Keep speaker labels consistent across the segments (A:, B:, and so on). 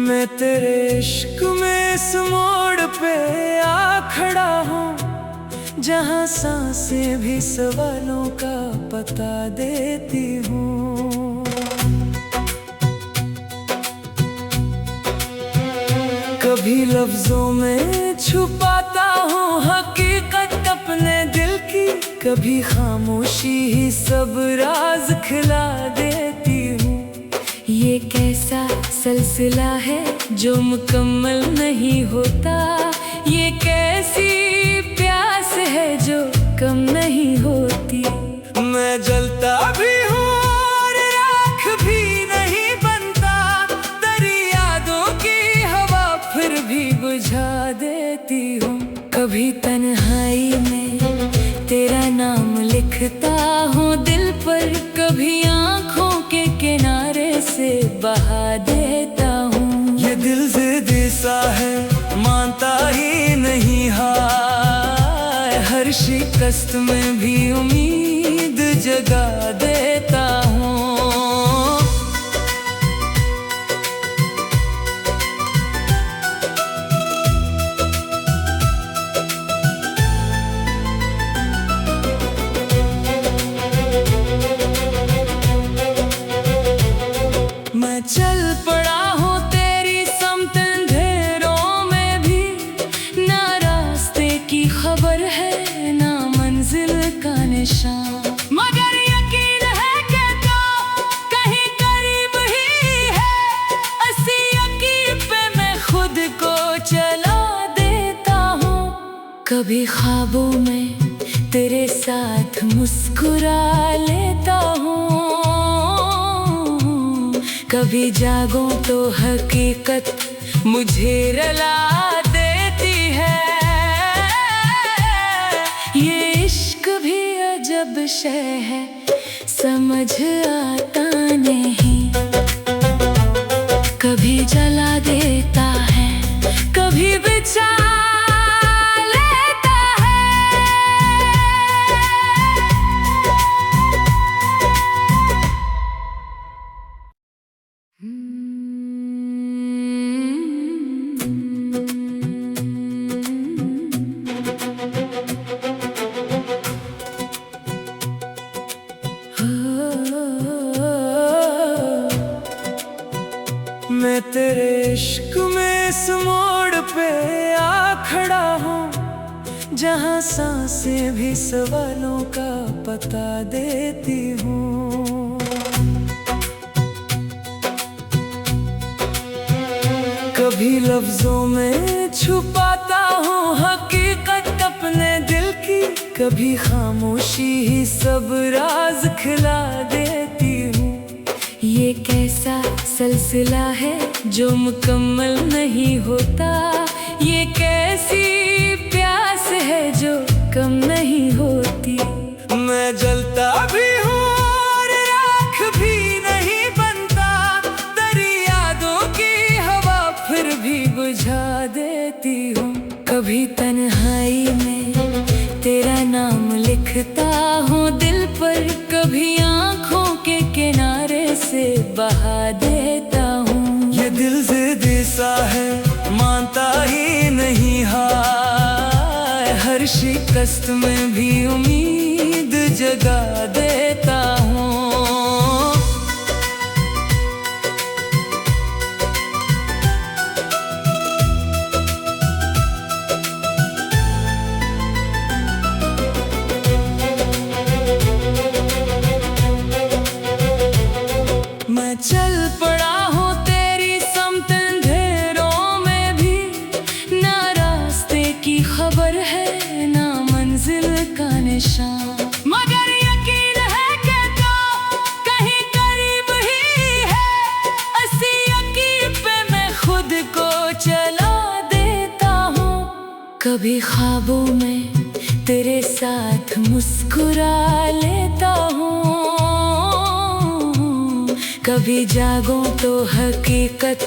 A: मैं तेरे इश्क में इस मोड़ पे आ खड़ा हूँ, जहाँ सांसें भी सवालों का पता देती हूँ। कभी लफ्जों में छुपाता हूँ हकीकत अपने दिल की, कभी खामोशी ही सब राज खिला देती हूँ। ये कैसा सिलसिला है जो मुकम्मल नहीं होता, ये कैसी प्यास है जो कम नहीं होती। मैं जलता भी हूँ और राख भी नहीं बनता, तेरी यादों की हवा फिर भी बुझा देती हूँ। कभी तन्हाई में तेरा नाम लिखता हूँ दिल पर, कभी आँखों के किनारे से बहा देता हूँ। ये दिल ज़िद्दी सा है, मानता ही नहीं हार, हर शिकस्त में भी उम्मीद जगा देता हूँ। मैं चल पड़ा हूँ तेरी समत अंधेरों में भी, ना रास्ते की खबर है ना मंजिल का निशान, मगर यकीन है कि तो कहीं करीब ही है। इसी यकीन पे मैं खुद को चला देता हूँ। कभी ख्वाबों में तेरे साथ मुस्कुरा लेता हूँ, कभी जागूं तो हकीकत मुझे रुला देती है। ये इश्क भी अजब शय है, समझ आता नहीं, कभी जला देता है कभी बिछा लेता है। मैं तेरे इश्क में इस मोड़ पे आ खड़ा हूँ, जहाँ सांसें भी सवालों का पता देती हूँ। कभी लफ्जों में छुपाता हूँ हकीकत अपने दिल की, कभी खामोशी ही सब राज खिला देती हूँ। ये कैसा सिलसिला है जो मुकम्मल नहीं होता, ये कैसी प्यास है जो कम नहीं होती। मैं जलता भी हूँ और राख भी नहीं बनता, तेरी यादों की हवा फिर भी बुझा देती हूँ। कभी तन्हाई में तेरा नाम लिखता हूँ दिल पर, कभी आँखों के किनारे से बहा देता हूँ। ये दिल ज़िद्दी सा है, मानता ही नहीं हार, हर शिकस्त में भी उम्मीद जगा देता हूँ। मैं चल पड़ा हूँ तेरी समत अंधेरों में भी, ना रास्ते की खबर है ना मंजिल का निशान, मगर यकीन है कि तो कहीं करीब ही है। इसी यकीन पे मैं खुद को चला देता हूँ। कभी ख्वाबों में तेरे साथ मुस्कुरा लेता हूँ, कभी जागूं तो हकीकत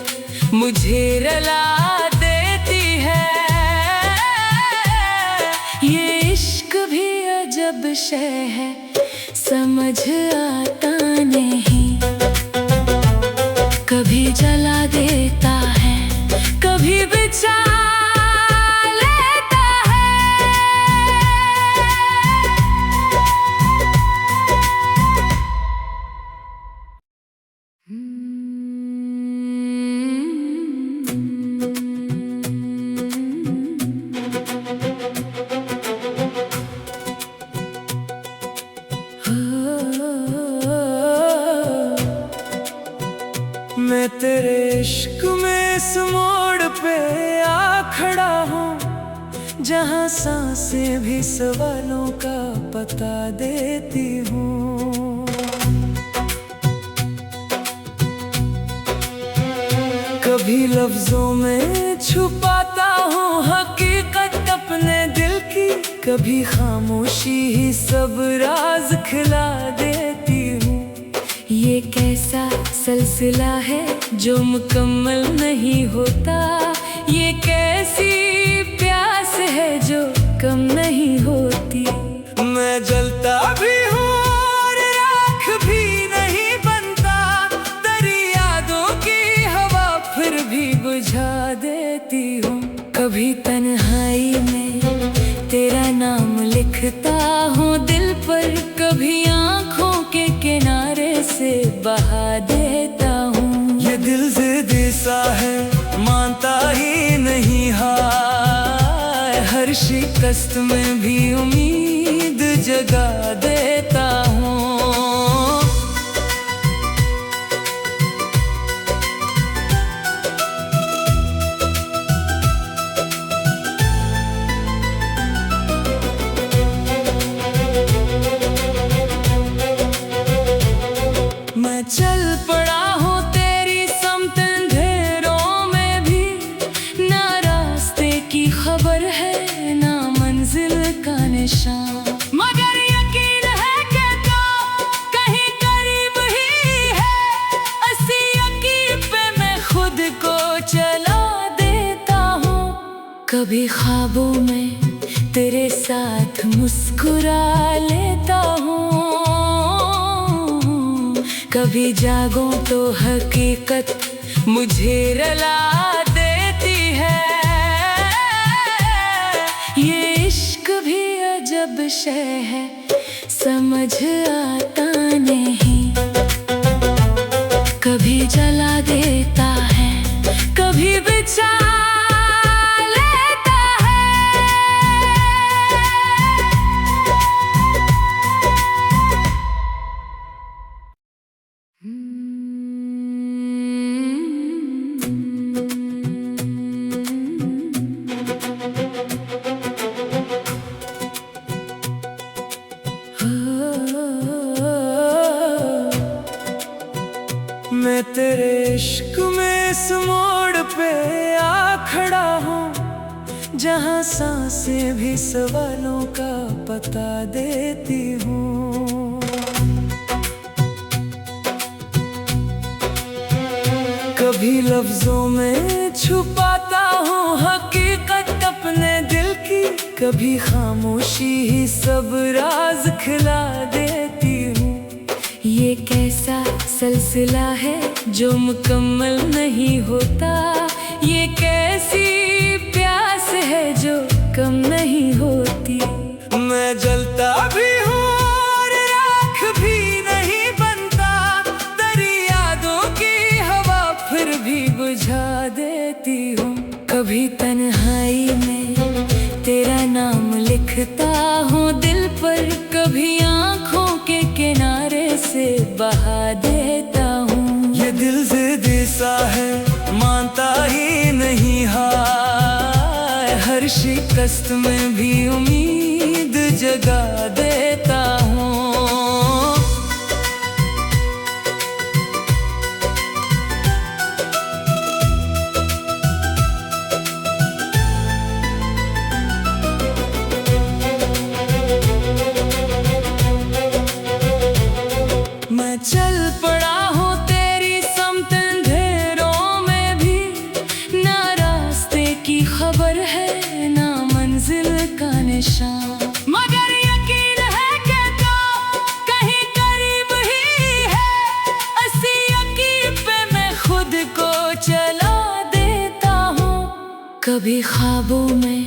A: मुझे रुला देती है। ये इश्क भी अजब शय है, समझ आता नहीं, कभी जला देता है मैं तेरे इश्क में इस मोड़ पे आ खड़ा हूँ, जहाँ सांसें भी सवालों का पता देती हूँ। कभी लफ्जों में छुपाता हूँ हकीकत अपने दिल की, कभी खामोशी ही सब राज खिला देती हूँ। ये कैसा सिलसिला है जो मुकम्मल नहीं होता, ये कैसी प्यास है जो कम नहीं होती। मैं जलता भी हूँ और राख भी नहीं बनता, तेरी यादों की हवा फिर भी बुझा देती हूँ। कभी तन्हाई में तेरा नाम लिखता हूँ दिल पर, कभी आँखों के किनारे से बहा देता हूँ। ये दिल ज़िद्दी सा है मानता ही नहीं हार, हर शिकस्त में भी उम्मीद जगा देता हूँ। मैं चल पड़ा हूँ तेरी समत अंधेरों में भी, ना रास्ते की खबर है ना मंजिल का निशान, मगर यकीन है कि तो कहीं करीब ही है। ऐसी यकीन पे मैं खुद को चला देता हूँ। कभी ख्वाबों में तेरे साथ मुस्कुरा लेता हूँ, कभी जागूं तो हकीकत मुझे रुला देती है। ये इश्क भी अजब शय है समझ आता नहीं, कभी जला देता है कभी बिछा लेता है। मैं तेरे इश्क में इस मोड़ पे आ खड़ा हूँ, जहाँ सांसें भी सवालों का पता देती हूँ। कभी लफ्जों में छुपाता हूँ हकीकत अपने दिल की, कभी खामोशी ही सब राज खिला देती हूँ। ये कैसा सिलसिला है जो मुकम्मल नहीं होता, ये कैसी प्यास है जो कम नहीं होती। मैं जलता भी हूँ और राख भी नहीं बनता, तेरी यादों की हवा फिर भी बुझा देती हूँ। कभी तन्हाई में तेरा नाम लिखता हूँ दिल पर, कभी आँखों के किनारे से बहा देता हूँ। ये दिल ज़िद्दी सा है मानता ही नहीं हार, हर शिकस्त में भी उम्मीद जगा देता हूँ। मैं चल पड़ा हूँ तेरी समत अंधेरों में भी, ना रास्ते की खबर है ना मंजिल का निशान, मगर यकीन है कि तो कहीं करीब ही है। ऐसी यकीन पे मैं खुद को चला देता हूँ। कभी ख्वाबों में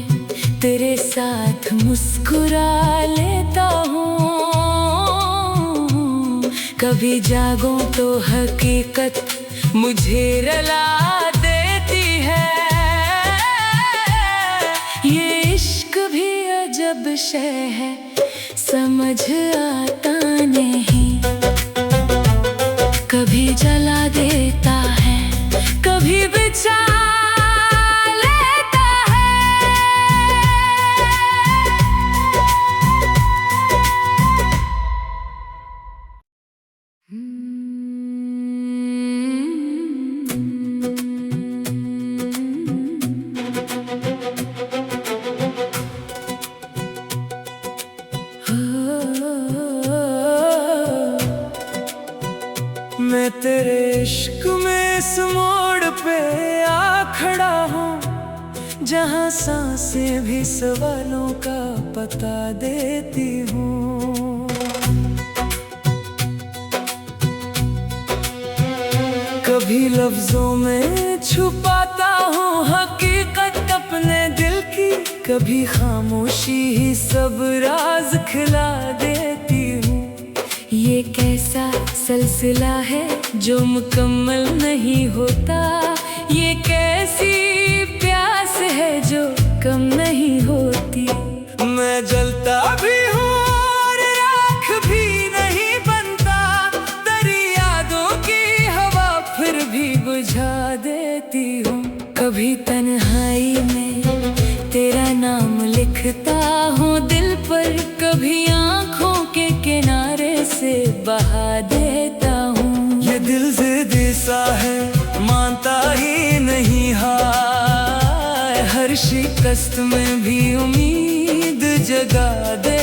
A: तेरे साथ मुस्कुरा लेता हूँ, कभी जागूं तो हकीकत मुझे रुला देती है। ये इश्क भी अजब शय है समझ आता नहीं, कभी जला देता है इस मोड़ पे आ खड़ा हूँ, जहाँ सांसें भी सवालों का पता देती हूँ। कभी लफ्जों में छुपाता हूँ हकीकत अपने दिल की, कभी खामोशी ही सब राज खिला देती हूँ। ये कैसा सिलसिला है जो मुकम्मल नहीं होता, ये कैसी प्यास है जो कम नहीं होती। मैं जलता भी हूँ और राख भी नहीं बनता, तेरी यादों की हवा फिर भी बुझा देती हूँ। कभी तन्हाई में तेरा नाम लिखता हूँ दिल पर, कभी आँखों के किनारे से बहा देता हूँ। ये दिल ज़िद्दी सा है, मानता ही नहीं हार, हर शिकस्त में भी उम्मीद जगा दे